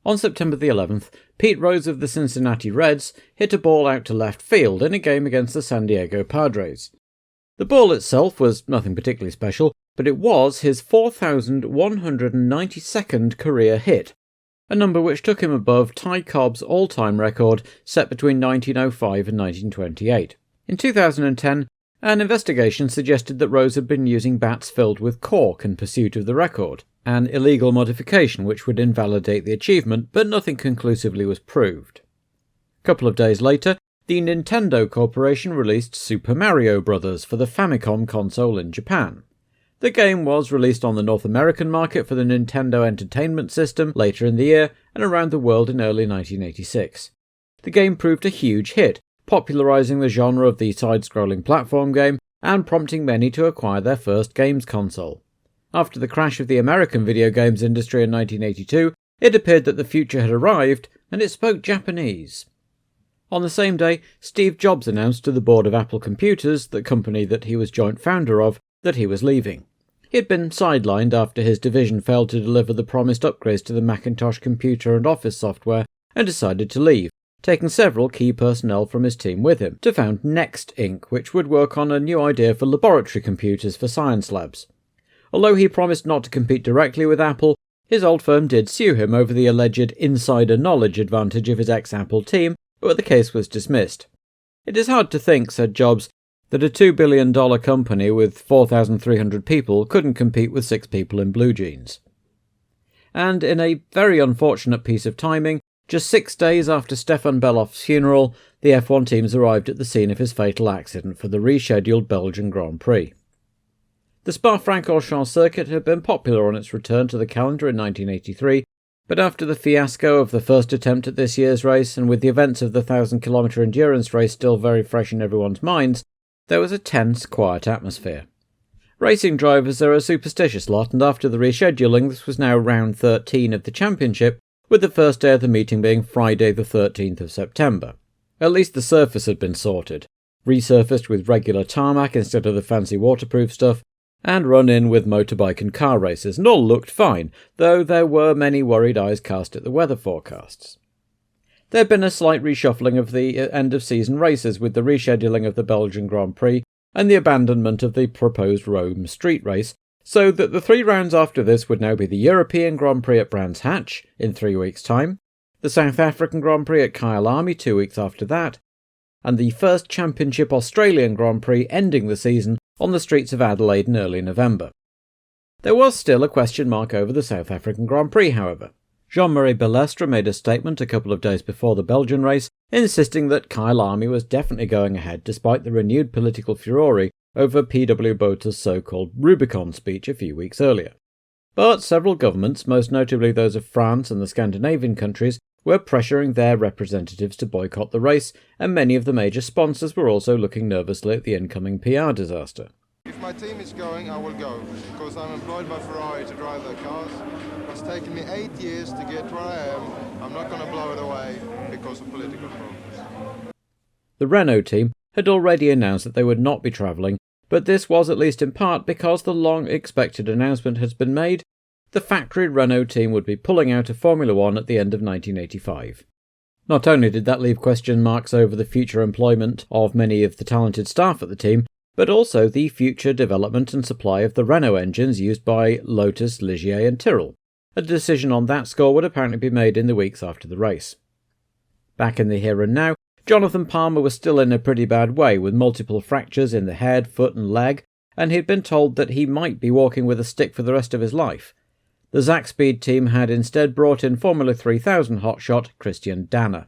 On September the 11th, Pete Rose of the Cincinnati Reds hit a ball out to left field in a game against the San Diego Padres. The ball itself was nothing particularly special, but it was his 4,192nd career hit, a number which took him above Ty Cobb's all-time record set between 1905 and 1928. In 2010, an investigation suggested that Rose had been using bats filled with cork in pursuit of the record, an illegal modification which would invalidate the achievement, but nothing conclusively was proved. A couple of days later, the Nintendo Corporation released Super Mario Bros. For the Famicom console in Japan. The game was released on the North American market for the Nintendo Entertainment System later in the year and around the world in early 1986. The game proved a huge hit, popularising the genre of the side-scrolling platform game and prompting many to acquire their first games console. After the crash of the American video games industry in 1982, it appeared that the future had arrived and it spoke Japanese. On the same day, Steve Jobs announced to the board of Apple Computers, the company that he was joint founder of, that he was leaving. He had been sidelined after his division failed to deliver the promised upgrades to the Macintosh computer and Office software and decided to leave, taking several key personnel from his team with him to found Next Inc., which would work on a new idea for laboratory computers for science labs. Although he promised not to compete directly with Apple, his old firm did sue him over the alleged insider knowledge advantage of his ex-Apple team, but the case was dismissed. "It is hard to think," said Jobs, "that a $2 billion company with 4,300 people couldn't compete with 6 people in blue jeans." And in a very unfortunate piece of timing, just 6 days after Stefan Beloff's funeral, the F1 teams arrived at the scene of his fatal accident for the rescheduled Belgian Grand Prix. The Spa-Francorchamps circuit had been popular on its return to the calendar in 1983, but after the fiasco of the first attempt at this year's race, and with the events of the 1,000-kilometre endurance race still very fresh in everyone's minds, there was a tense, quiet atmosphere. Racing drivers are a superstitious lot, and after the rescheduling, this was now round 13 of the championship, with the first day of the meeting being Friday the 13th of September. At least the surface had been sorted, resurfaced with regular tarmac instead of the fancy waterproof stuff, and run in with motorbike and car races, and all looked fine, though there were many worried eyes cast at the weather forecasts. There had been a slight reshuffling of the end-of-season races with the rescheduling of the Belgian Grand Prix and the abandonment of the proposed Rome street race, so that the 3 rounds after this would now be the European Grand Prix at Brands Hatch in 3 weeks' time, the South African Grand Prix at Kyalami 2 weeks after that, and the first Championship Australian Grand Prix ending the season on the streets of Adelaide in early November. There was still a question mark over the South African Grand Prix, however. Jean-Marie Balestre made a statement a couple of days before the Belgian race, insisting that Kyalami was definitely going ahead despite the renewed political furore over P.W. Botha's so-called Rubicon speech a few weeks earlier. But several governments, most notably those of France and the Scandinavian countries, were pressuring their representatives to boycott the race, and many of the major sponsors were also looking nervously at the incoming PR disaster. If my team is going, I will go, because I'm employed by Ferrari to drive their cars. It's taken me 8 years to get where I am. I'm not going to blow it away because of political problems. The Renault team had already announced that they would not be travelling, but this was at least in part because the long-expected announcement has been made. The factory Renault team would be pulling out of Formula One at the end of 1985. Not only did that leave question marks over the future employment of many of the talented staff at the team, but also the future development and supply of the Renault engines used by Lotus, Ligier and Tyrrell. A decision on that score would apparently be made in the weeks after the race. Back in the here and now, Jonathan Palmer was still in a pretty bad way with multiple fractures in the head, foot and leg, and he'd been told that he might be walking with a stick for the rest of his life. The Zakspeed team had instead brought in Formula 3000 hotshot Christian Danner.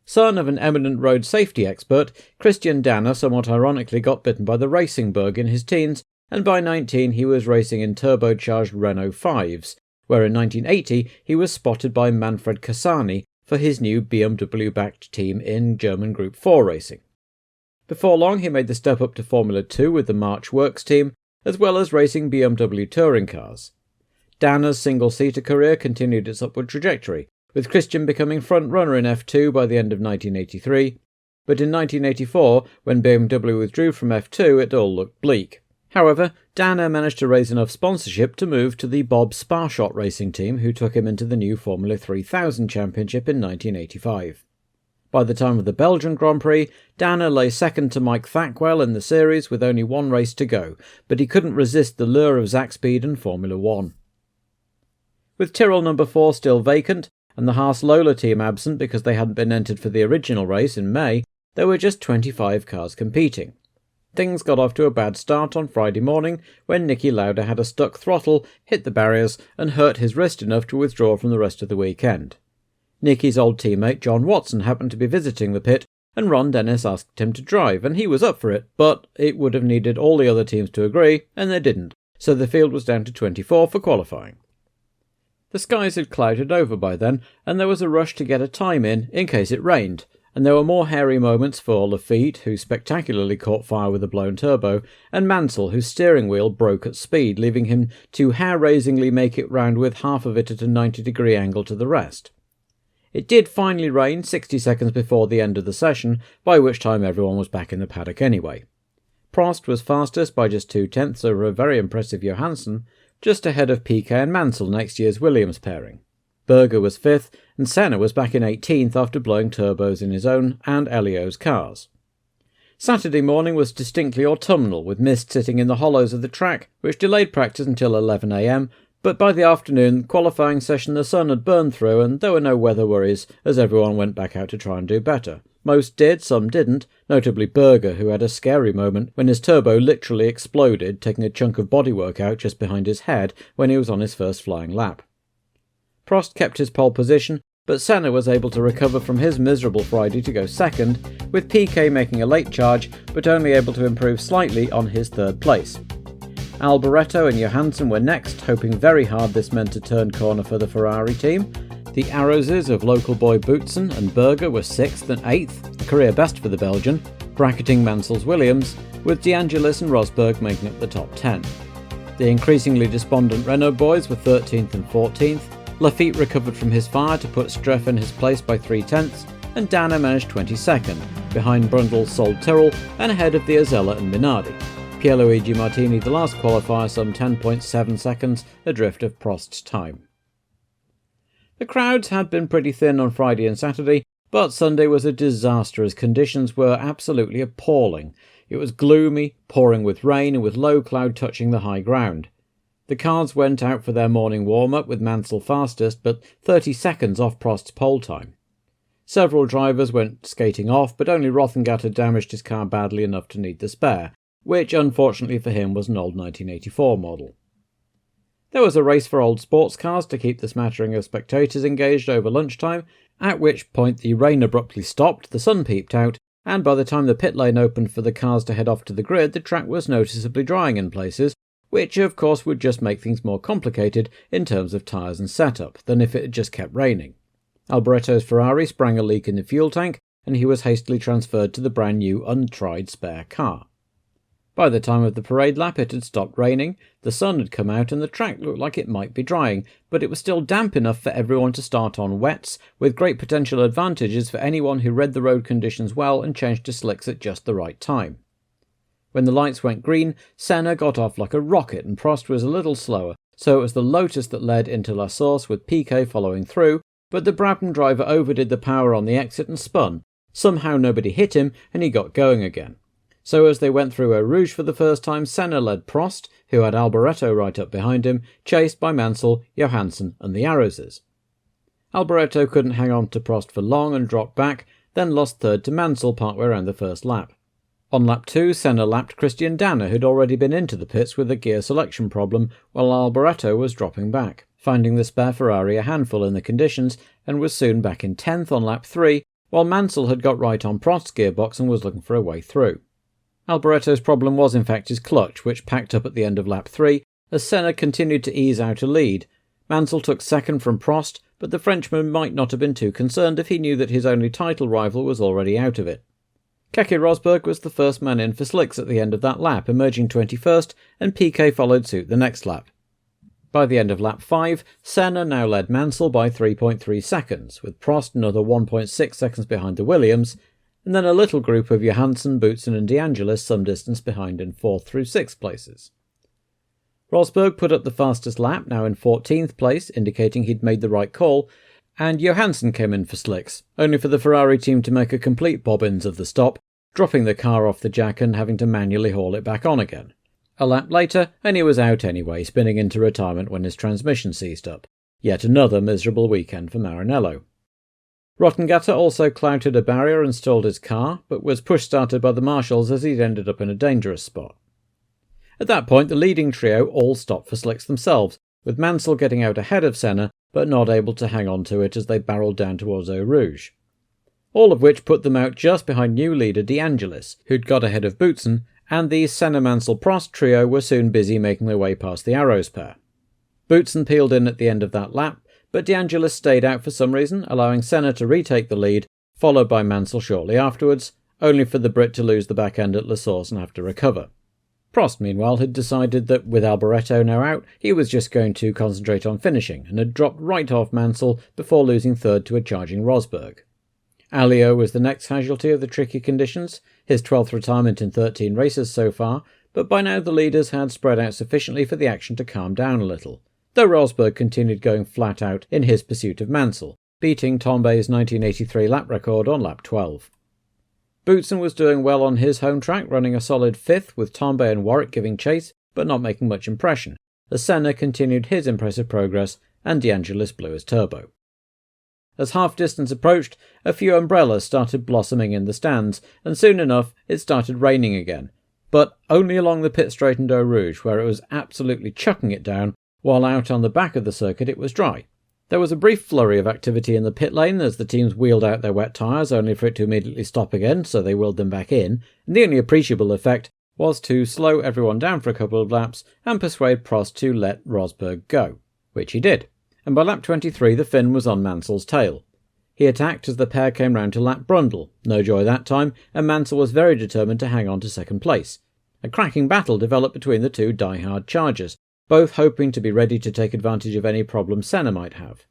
Son of an eminent road safety expert, Christian Danner somewhat ironically got bitten by the racing bug in his teens, and by 19 he was racing in turbocharged Renault 5s, where in 1980 he was spotted by Manfred Cassani for his new BMW-backed team in German Group 4 racing. Before long he made the step up to Formula 2 with the March Works team, as well as racing BMW touring cars. Danner's single-seater career continued its upward trajectory, with Christian becoming front-runner in F2 by the end of 1983, but in 1984, when BMW withdrew from F2, it all looked bleak. However, Danner managed to raise enough sponsorship to move to the Bob Sparshot racing team, who took him into the new Formula 3000 Championship in 1985. By the time of the Belgian Grand Prix, Danner lay second to Mike Thackwell in the series with only one race to go, but he couldn't resist the lure of Zach Speed and Formula 1. With Tyrrell number 4 still vacant, and the Haas Lola team absent because they hadn't been entered for the original race in May, there were just 25 cars competing. Things got off to a bad start on Friday morning when Niki Lauda had a stuck throttle, hit the barriers and hurt his wrist enough to withdraw from the rest of the weekend. Niki's old teammate John Watson happened to be visiting the pit, and Ron Dennis asked him to drive, and he was up for it, but it would have needed all the other teams to agree, and they didn't, so the field was down to 24 for qualifying. The skies had clouded over by then, and there was a rush to get a time in case it rained, and there were more hairy moments for Lafitte, who spectacularly caught fire with a blown turbo, and Mansell, whose steering wheel broke at speed, leaving him to hair-raisingly make it round with half of it at a 90-degree angle to the rest. It did finally rain 60 seconds before the end of the session, by which time everyone was back in the paddock anyway. Prost was fastest by just 2/10 over a very impressive Johansson, just ahead of Piquet and Mansell, next year's Williams pairing. Berger was 5th, and Senna was back in 18th after blowing turbos in his own and Elio's cars. Saturday morning was distinctly autumnal, with mist sitting in the hollows of the track, which delayed practice until 11 a.m, but by the afternoon qualifying session the sun had burned through and there were no weather worries as everyone went back out to try and do better. Most did, some didn't, notably Berger, who had a scary moment when his turbo literally exploded, taking a chunk of bodywork out just behind his head when he was on his first flying lap. Prost kept his pole position, but Senna was able to recover from his miserable Friday to go second, with Piquet making a late charge but only able to improve slightly on his third place. Alboreto and Johansson were next, hoping very hard this meant a turn corner for the Ferrari team. The Arrowses of local boy Boutsen and Berger were 6th and 8th, a career best for the Belgian, bracketing Mansell's Williams, with De Angelis and Rosberg making up the top 10. The increasingly despondent Renault boys were 13th and 14th, Lafitte recovered from his fire to put Streff in his place by 3/10, and Danner managed 22nd, behind Brundle's Sol Tyrrell and ahead of the Azella and Minardi. Pierluigi Martini, the last qualifier, some 10.7 seconds adrift of Prost's time. The crowds had been pretty thin on Friday and Saturday, but Sunday was a disaster as conditions were absolutely appalling. It was gloomy, pouring with rain and with low cloud touching the high ground. The cars went out for their morning warm-up with Mansell fastest, but 30 seconds off Prost's pole time. Several drivers went skating off, but only Rothengat had damaged his car badly enough to need the spare, which unfortunately for him was an old 1984 model. There was a race for old sports cars to keep the smattering of spectators engaged over lunchtime, at which point the rain abruptly stopped, the sun peeped out, and by the time the pit lane opened for the cars to head off to the grid, the track was noticeably drying in places, which of course would just make things more complicated in terms of tyres and setup than if it had just kept raining. Alboreto's Ferrari sprang a leak in the fuel tank, and he was hastily transferred to the brand new untried spare car. By the time of the parade lap it had stopped raining, the sun had come out and the track looked like it might be drying, but it was still damp enough for everyone to start on wets, with great potential advantages for anyone who read the road conditions well and changed to slicks at just the right time. When the lights went green, Senna got off like a rocket and Prost was a little slower, so it was the Lotus that led into La Source with Piquet following through, but the Brabham driver overdid the power on the exit and spun. Somehow nobody hit him and he got going again. So as they went through Eau Rouge for the first time, Senna led Prost, who had Alboreto right up behind him, chased by Mansell, Johansson and the Arrowses. Alboreto couldn't hang on to Prost for long and dropped back, then lost third to Mansell partway around the first lap. On lap 2, Senna lapped Christian Danner, who'd already been into the pits with a gear selection problem, while Alboreto was dropping back, finding the spare Ferrari a handful in the conditions, and was soon back in 10th on lap 3, while Mansell had got right on Prost's gearbox and was looking for a way through. Alboreto's problem was in fact his clutch, which packed up at the end of lap 3, as Senna continued to ease out a lead. Mansell took second from Prost, but the Frenchman might not have been too concerned if he knew that his only title rival was already out of it. Keke Rosberg was the first man in for slicks at the end of that lap, emerging 21st, and Piquet followed suit the next lap. By the end of lap 5, Senna now led Mansell by 3.3 seconds, with Prost another 1.6 seconds behind the Williams, and then a little group of Johansson, Boutsen and De Angelis some distance behind in 4th through 6th places. Rosberg put up the fastest lap, now in 14th place, indicating he'd made the right call, and Johansson came in for slicks, only for the Ferrari team to make a complete bobbins of the stop, dropping the car off the jack and having to manually haul it back on again. A lap later, and he was out anyway, spinning into retirement when his transmission seized up. Yet another miserable weekend for Maranello. Rottengatter also clouted a barrier and stalled his car, but was push-started by the marshals as he'd ended up in a dangerous spot. At that point, the leading trio all stopped for slicks themselves, with Mansell getting out ahead of Senna, but not able to hang on to it as they barreled down towards Eau Rouge. All of which put them out just behind new leader De Angelis, who'd got ahead of Boutsen, and the Senna-Mansell-Prost trio were soon busy making their way past the Arrows pair. Boutsen peeled in at the end of that lap, but De Angelis stayed out for some reason, allowing Senna to retake the lead, followed by Mansell shortly afterwards, only for the Brit to lose the back end at La Source and have to recover. Prost, meanwhile, had decided that with Alboreto now out, he was just going to concentrate on finishing, and had dropped right off Mansell before losing third to a charging Rosberg. Alliot was the next casualty of the tricky conditions, his 12th retirement in 13 races so far, but by now the leaders had spread out sufficiently for the action to calm down a little, though Rosberg continued going flat out in his pursuit of Mansell, beating Tombé's 1983 lap record on lap 12. Boutsen was doing well on his home track, running a solid 5th, with Tambay and Warwick giving chase, but not making much impression, as Senna continued his impressive progress and De Angelis blew his turbo. As half-distance approached, a few umbrellas started blossoming in the stands, and soon enough it started raining again, but only along the pit straight and Eau Rouge, where it was absolutely chucking it down, while out on the back of the circuit it was dry. There was a brief flurry of activity in the pit lane as the teams wheeled out their wet tyres, only for it to immediately stop again, so they wheeled them back in, and the only appreciable effect was to slow everyone down for a couple of laps and persuade Prost to let Rosberg go, which he did, and by lap 23 the Finn was on Mansell's tail. He attacked as the pair came round to lap Brundle, no joy that time, and Mansell was very determined to hang on to second place. A cracking battle developed between the two die-hard chargers, both hoping to be ready to take advantage of any problem Senna might have.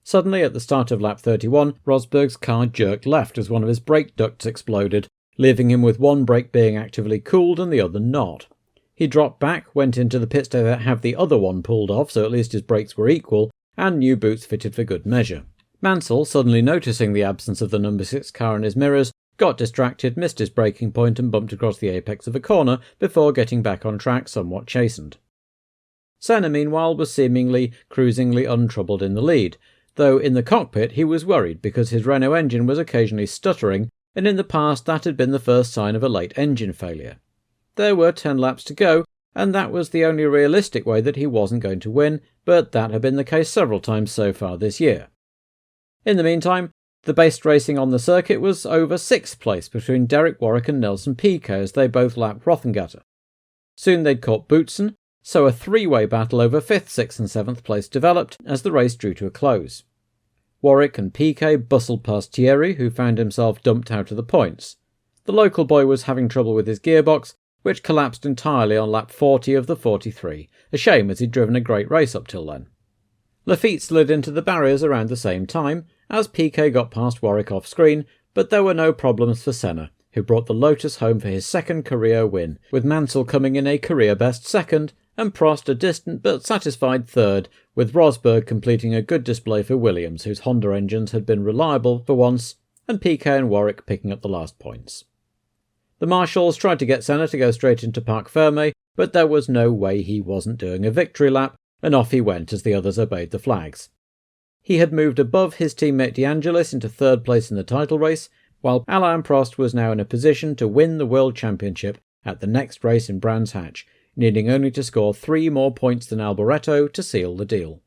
Suddenly, at the start of lap 31, Rosberg's car jerked left as one of his brake ducts exploded, leaving him with one brake being actively cooled and the other not. He dropped back, went into the pits to have the other one pulled off so at least his brakes were equal, and new boots fitted for good measure. Mansell, suddenly noticing the absence of the number 6 car in his mirrors, got distracted, missed his braking point and bumped across the apex of a corner before getting back on track somewhat chastened. Senna, meanwhile, was seemingly cruisingly untroubled in the lead, though in the cockpit he was worried because his Renault engine was occasionally stuttering, and in the past that had been the first sign of a late engine failure. There were 10 laps to go, and that was the only realistic way that he wasn't going to win, but that had been the case several times so far this year. In the meantime, the base racing on the circuit was over 6th place between Derek Warwick and Nelson Piquet as they both lapped Rothengatter. Soon they'd caught Boutsen, so a three-way battle over 5th, 6th and 7th place developed as the race drew to a close. Warwick and Piquet bustled past Thierry, who found himself dumped out of the points. The local boy was having trouble with his gearbox, which collapsed entirely on lap 40 of the 43, a shame as he'd driven a great race up till then. Lafitte slid into the barriers around the same time, as Piquet got past Warwick off-screen, but there were no problems for Senna, who brought the Lotus home for his second career win, with Mansell coming in a career-best second, and Prost a distant but satisfied third, with Rosberg completing a good display for Williams, whose Honda engines had been reliable for once, and Piquet and Warwick picking up the last points. The marshals tried to get Senna to go straight into Parc Fermé, but there was no way he wasn't doing a victory lap, and off he went as the others obeyed the flags. He had moved above his teammate De Angelis into third place in the title race, while Alain Prost was now in a position to win the World Championship at the next race in Brands Hatch, needing only to score 3 more points than Alboreto to seal the deal.